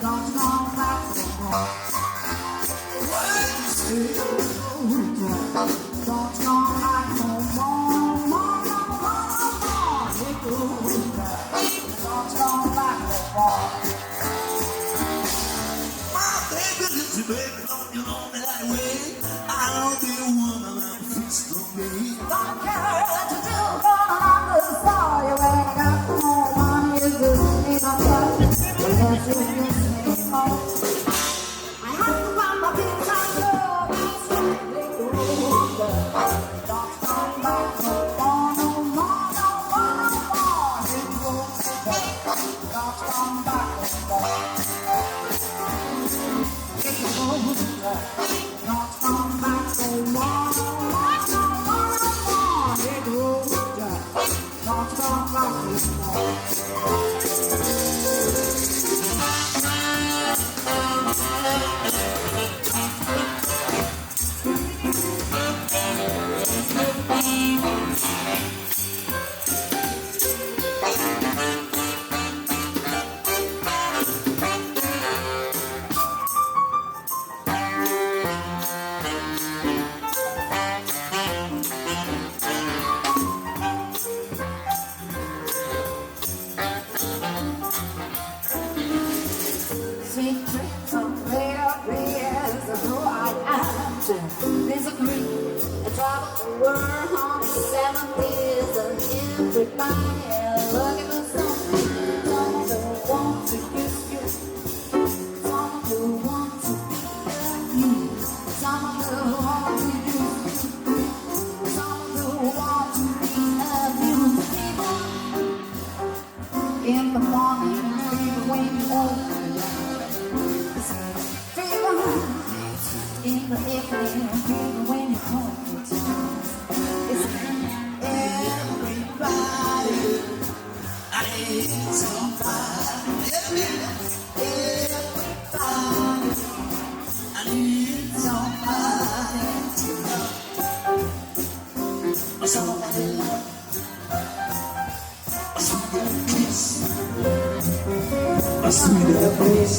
don't come back no more. Don't come back no more, more, no more, no more. Don't come back no more. My baby, little baby, don't you know me that way? I'll be the woman that fits for me. Don't care what you do, gonna understand you when I got no money, you just need no touch. Unless you miss me more. I have to find my things I love, that's right, they go. Don't come back no more, no more, no more, no more. It won't be back. Don't come back no more. It won't be back. Don't come back no more, no more, no more, no more. It won't be back. Don't come back no more. Secrets of their prayers of who I am to disagree. I traveled the world on the 70s and everybody looking for something. Someone who wants to kiss you, someone who wants to be you, someone who wants to use you, someone who wants to be abused. People in the morning, people when you open. In the evening, people when you home, it's everybody. I need somebody. Everybody. I need somebody to love. Somebody to love. A sweet kiss. A sweet kiss.